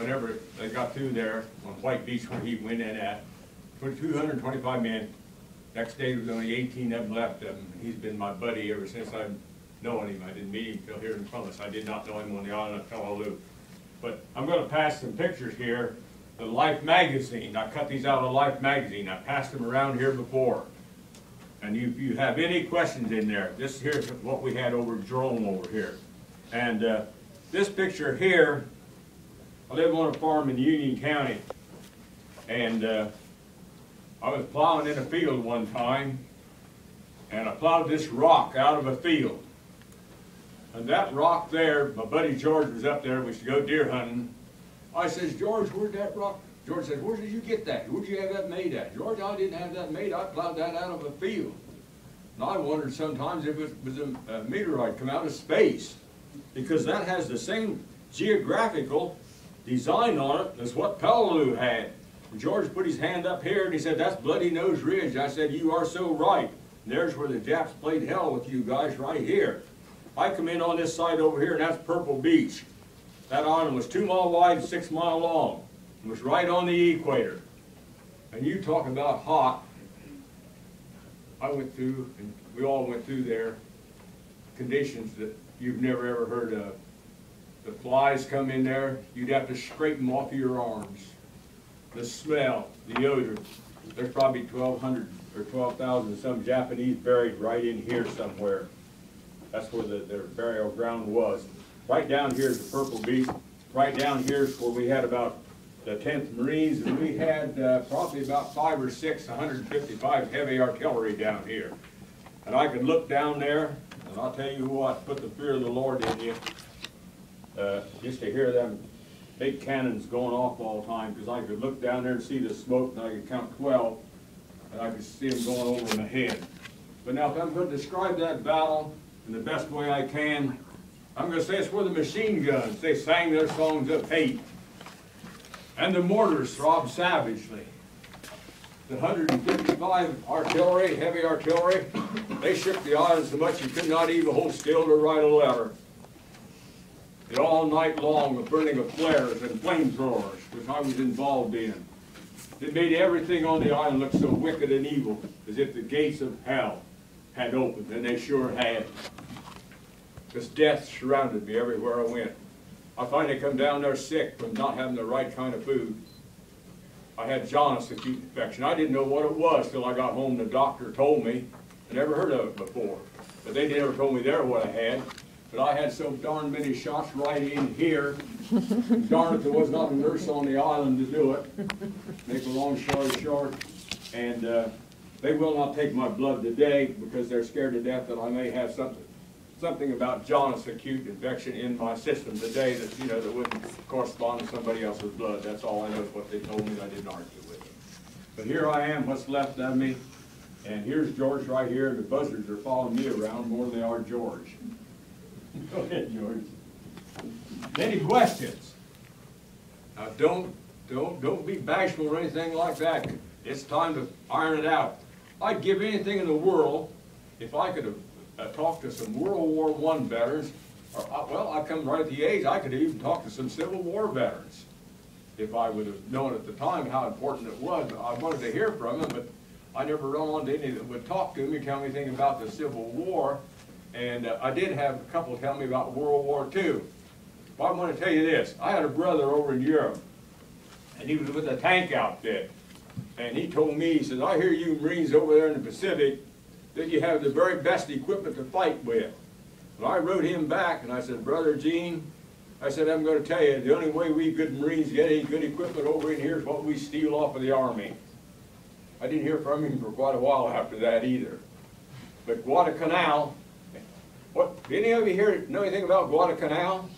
whenever they got through there on White Beach where he went in at, put 225 men. Next day, there was only 18 of them left of him. He's been my buddy ever since I've known him. I didn't meet him till here in Columbus. I did not know him on the island of Peleliu. But I'm going to pass some pictures here. The Life magazine. I cut these out of Life magazine. I passed them around here before. And if you have any questions in there, this here's what we had over Jerome over here. And this picture here, I live on a farm in Union County. And I was plowing in a field one time, and I plowed this rock out of a field. And that rock there, my buddy George was up there, we used to go deer hunting. I says, George, where'd that rock? George says, where did you get that? Where'd you have that made at? George, I didn't have that made. I plowed that out of a field. And I wondered sometimes if it was a meteorite come out of space, because that has the same geographical design on it as what Peleliu had. George put his hand up here and he said, that's Bloody Nose Ridge. I said, you are so right. And there's where the Japs played hell with you guys right here. I come in on this side over here, and that's Purple Beach. That island was 2 miles wide, 6 miles long. It was right on the equator. And you talk about hot. I went through, and we all went through there, conditions that you've never ever heard of. The flies come in there, you'd have to scrape them off of your arms. The smell, the odor. There's probably 1,200 or 12,000 some Japanese buried right in here somewhere. That's where their burial ground was. Right down here is the Purple Beach. Right down here is where we had about the 10th Marines, and we had probably about 5 or 6 155 heavy artillery down here. And I could look down there, and I'll tell you what, put the fear of the Lord in you, just to hear them big cannons going off all the time, because I could look down there and see the smoke, and I could count 12, and I could see them going over my head. But now if I'm going to describe that battle in the best way I can, I'm going to say it's where the machine guns, they sang their songs of hate. And the mortars throbbed savagely. The 155 artillery, heavy artillery, they shook the island so much you could not even hold still to write a letter. And all night long, the burning of flares and flamethrowers, which I was involved in. It made everything on the island look so wicked and evil, as if the gates of hell had opened, and they sure had. Because death surrounded me everywhere I went. I finally come down there sick from not having the right kind of food. I had jaundice, acute infection. I didn't know what it was till I got home. The doctor told me. I never heard of it before. But they never told me there what I had. But I had so darn many shots right in here. Darn it, there was not a nurse on the island to do it. Make a long story short. And they will not take my blood today because they're scared to death that I may have something about jaundice, acute infection in my system today that, you know, that wouldn't correspond to somebody else's blood. That's all I know is what they told me, and I didn't argue with them. But here I am, what's left of me, and here's George right here, and the buzzards are following me around more than they are George. Go ahead, George. Any questions? Now don't be bashful or anything like that. It's time to iron it out. I'd give anything in the world if I could have talked to some World War I veterans, or, well, I come right at the age, I could even talk to some Civil War veterans if I would have known at the time how important it was. I wanted to hear from them, but I never run on to any that would talk to me, tell me anything about the Civil War. And I did have a couple tell me about World War II. But I want to tell you this. I had a brother over in Europe, and he was with a tank outfit. And he told me, he says, I hear you Marines over there in the Pacific that you have the very best equipment to fight with. Well, I wrote him back, and I said, Brother Gene, I said, I'm going to tell you, the only way we good Marines get any good equipment over in here is what we steal off of the Army. I didn't hear from him for quite a while after that either. But Guadalcanal, what, any of you here know anything about Guadalcanal?